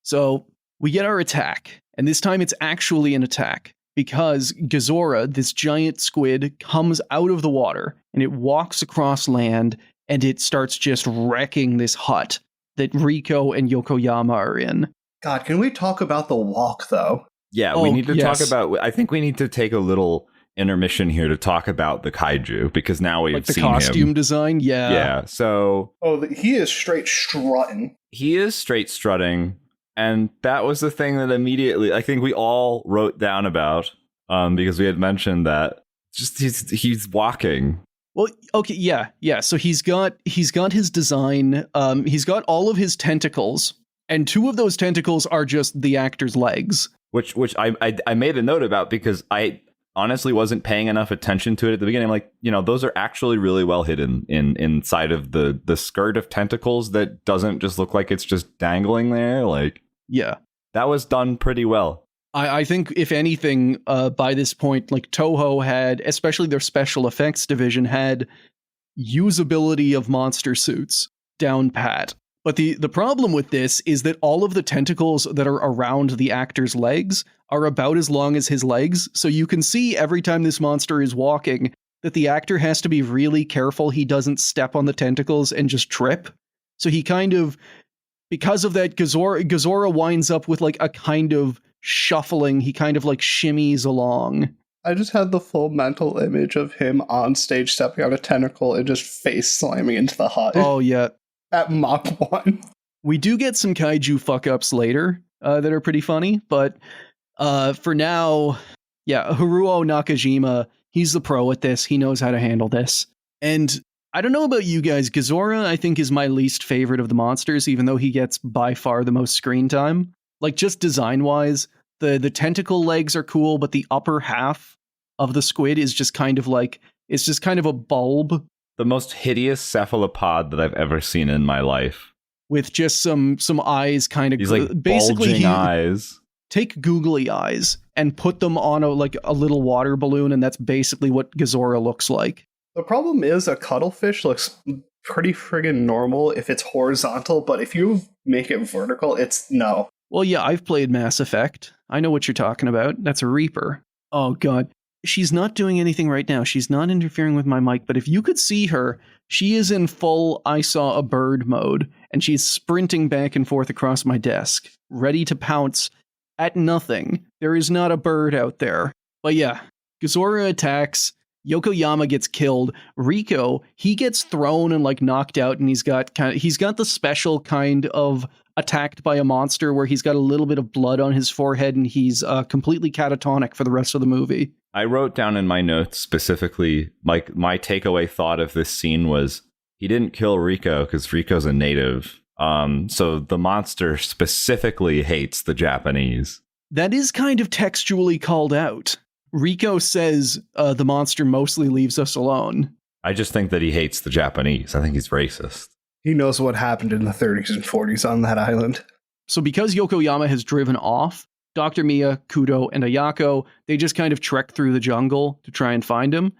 So we get our attack, and this time it's actually an attack because Gazora, this giant squid, comes out of the water and it walks across land and it starts just wrecking this hut that Riko and Yokoyama are in. God, can we talk about the walk, though? Yeah, we need to talk about... I think we need to take a little intermission here to talk about the kaiju, because now we've seen him. The costume design? Yeah. Yeah, so... Oh, he is straight strutting. He is straight strutting, and that was the thing that immediately, I think we all wrote down about, because we had mentioned that just he's walking. Well, okay, yeah. So he's got his design. He's got all of his tentacles, and 2 of those tentacles are just the actor's legs. Which I made a note about because I honestly wasn't paying enough attention to it at the beginning. I'm like, those are actually really well hidden inside of the skirt of tentacles that doesn't just look like it's just dangling there. Like, yeah, that was done pretty well. I think, if anything, by this point, like Toho had, especially their special effects division, had usability of monster suits down pat. But the problem with this is that all of the tentacles that are around the actor's legs are about as long as his legs. So you can see every time this monster is walking that the actor has to be really careful he doesn't step on the tentacles and just trip. So he kind of, because of that, Gazora winds up with like a kind of shuffling. He kind of like shimmies along. I just had the full mental image of him on stage stepping on a tentacle and just face slamming into the hut. Oh, yeah. At Mach 1. We do get some kaiju fuck-ups later that are pretty funny, but for now, yeah, Haruo Nakajima, he's the pro at this. He knows how to handle this. And I don't know about you guys, Gazora, I think, is my least favorite of the monsters, even though he gets by far the most screen time. Like, just design-wise, the tentacle legs are cool, but the upper half of the squid is just kind of like, it's just kind of a bulb. The most hideous cephalopod that I've ever seen in my life. With just some eyes kind of... He's like basically eyes. Take googly eyes and put them on a little water balloon, and that's basically what Gazora looks like. The problem is a cuttlefish looks pretty friggin' normal if it's horizontal, but if you make it vertical, it's no. Well, yeah, I've played Mass Effect. I know what you're talking about. That's a Reaper. Oh, God. She's not doing anything right now. She's not interfering with my mic, but if you could see her, she is in full I saw a bird mode, and she's sprinting back and forth across my desk, ready to pounce at nothing. There is not a bird out there. But yeah, Gazora attacks, Yokoyama gets killed, Riko, he gets thrown and like knocked out, and he's got the special kind of attacked by a monster where he's got a little bit of blood on his forehead and he's completely catatonic for the rest of the movie. I wrote down in my notes specifically, like, my takeaway thought of this scene was he didn't kill Riko because Riko's a native. So the monster specifically hates the Japanese. That is kind of textually called out. Riko says the monster mostly leaves us alone. I just think that he hates the Japanese. I think he's racist. He knows what happened in the 30s and 40s on that island. So because Yokoyama has driven off, Dr. Mia, Kudo, and Ayako, they just kind of trek through the jungle to try and find him.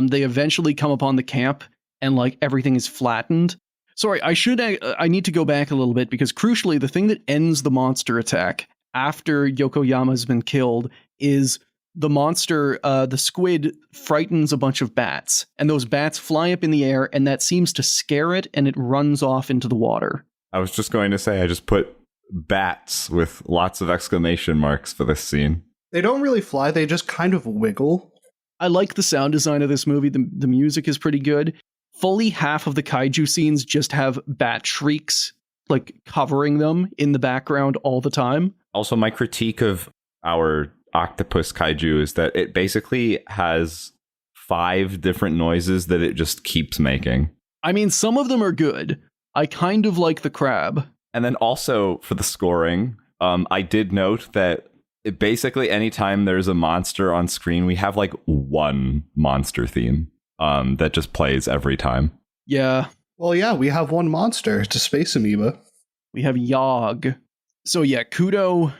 They eventually come upon the camp, and like everything is flattened. Sorry, I need to go back a little bit, because crucially, the thing that ends the monster attack after Yokoyama's been killed is the monster, the squid, frightens a bunch of bats, and those bats fly up in the air, and that seems to scare it, and it runs off into the water. I was just going to say, I just put bats with lots of exclamation marks for this scene. They don't really fly, they just kind of wiggle. I like the sound design of this movie. The music is pretty good. Fully half of the kaiju scenes just have bat shrieks, like, covering them in the background all the time. Also, my critique of our octopus kaiju is that it basically has 5 different noises that it just keeps making. I mean, some of them are good. I kind of like the crab. And then also for the scoring, I did note that basically anytime there's a monster on screen, we have like one monster theme that just plays every time. Yeah. Well, yeah, we have one monster. It's a space amoeba. We have Yogg. So yeah, Kudo,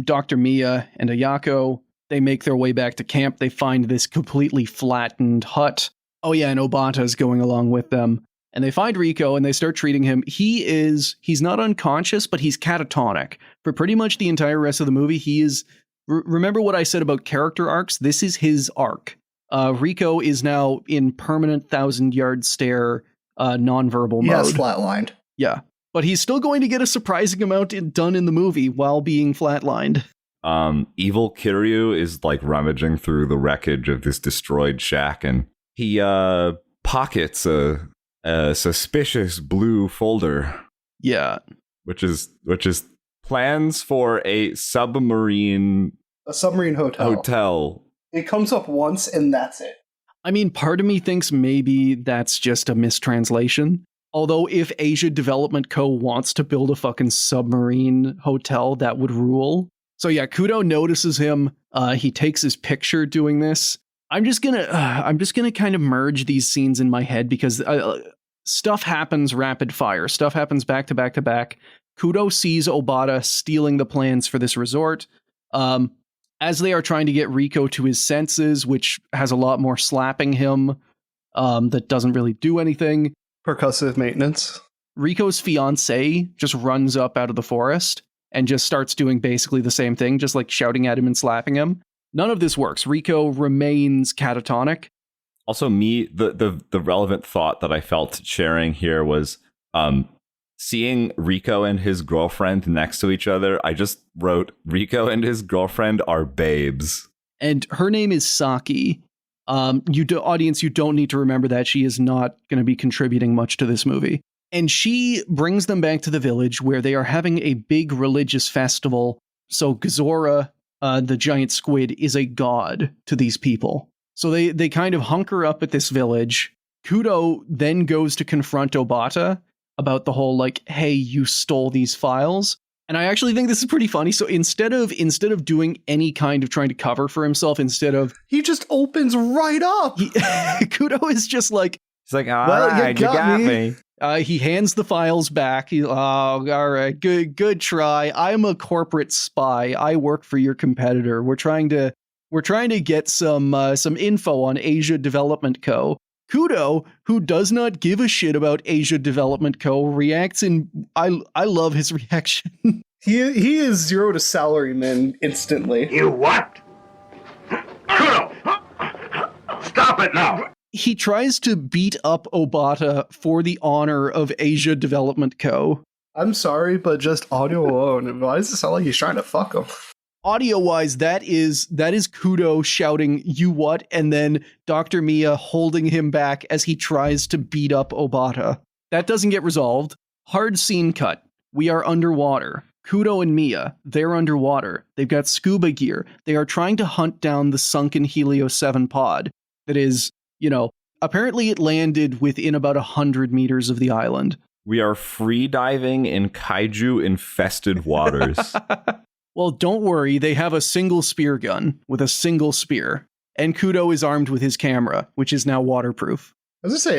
Dr. Mia, and Ayako, they make their way back to camp. They find this completely flattened hut. Oh yeah, and Obata's going along with them. and they find Rico and they start treating him. He's not unconscious, but he's catatonic for pretty much the entire rest of the movie. He is, remember what I said about character arcs? This is his arc. Rico is now in permanent 1,000-yard stare, nonverbal mode. Yes, flatlined. Yeah, but he's still going to get a surprising amount done in the movie while being flatlined. Evil Kiryu is like rummaging through the wreckage of this destroyed shack, and he pockets a suspicious blue folder. Yeah, which is plans for a submarine hotel. It comes up once and that's it. I mean, part of me thinks maybe that's just a mistranslation. Although if Asia Development Co. wants to build a fucking submarine hotel, that would rule. So yeah, Kudo notices him. He takes his picture doing this. I'm just gonna kind of merge these scenes in my head because stuff happens rapid fire. Stuff happens back to back to back. Kudo sees Obata stealing the plans for this resort. As they are trying to get Rico to his senses, which has a lot more slapping him, that doesn't really do anything. Percussive maintenance. Rico's fiance just runs up out of the forest and just starts doing basically the same thing, just like shouting at him and slapping him. None of this works. Rico remains catatonic. Also, the relevant thought that I felt sharing here was seeing Rico and his girlfriend next to each other. I just wrote, Rico and his girlfriend are babes. And her name is Saki. Audience, you don't need to remember that. She is not going to be contributing much to this movie. And she brings them back to the village where they are having a big religious festival. So Gazora, the giant squid, is a god to these people. So they kind of hunker up at this village. Kudo then goes to confront Obata about the whole, like, hey, you stole these files. And I actually think this is pretty funny. So instead of doing any kind of trying to cover for himself, he just opens right up. Kudo is just like, he's like, all right, you got me. He hands the files back. All right, good try. I'm a corporate spy. I work for your competitor. We're trying to get some info on Asia Development Co. Kudo, who does not give a shit about Asia Development Co., reacts in... I love his reaction. He is 0 to salaryman instantly. You what? Kudo! Stop it now! He tries to beat up Obata for the honor of Asia Development Co. I'm sorry, but just audio alone, why does it sound like he's trying to fuck him? Audio-wise, that is Kudo shouting, you what? And then Dr. Mia holding him back as he tries to beat up Obata. That doesn't get resolved. Hard scene cut. We are underwater. Kudo and Mia, they're underwater. They've got scuba gear. They are trying to hunt down the sunken Helio 7 pod that is, apparently it landed within about 100 meters of the island. We are free diving in kaiju-infested waters. Well, don't worry, they have a single spear gun with a single spear. And Kudo is armed with his camera, which is now waterproof. I was gonna say,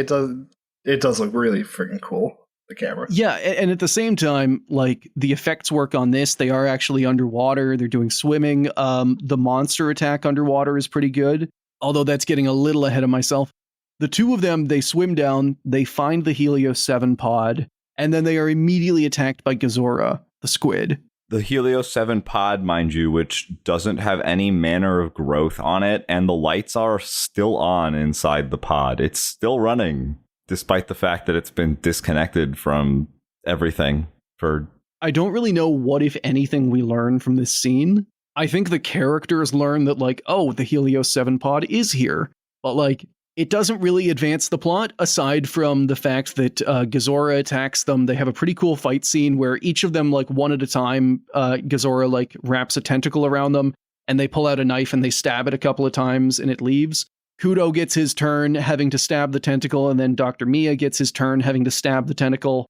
it does look really freaking cool, the camera. Yeah, and at the same time, like, the effects work on this. They are actually underwater. They're doing swimming. The monster attack underwater is pretty good, although that's getting a little ahead of myself. The two of them, they swim down, they find the Helio 7 pod, and then they are immediately attacked by Gazora, the squid. The Helio 7 pod, mind you, which doesn't have any manner of growth on it, and the lights are still on inside the pod. It's still running, despite the fact that it's been disconnected from everything for... I don't really know what, if anything, we learn from this scene. I think the characters learn that, like, oh, the Helio 7 pod is here. But, like, it doesn't really advance the plot, aside from the fact that Gazora attacks them. They have a pretty cool fight scene where each of them, like, one at a time, Gazora, like, wraps a tentacle around them, and they pull out a knife and they stab it a couple of times, and it leaves. Kudo gets his turn having to stab the tentacle, and then Dr. Mia gets his turn having to stab the tentacle.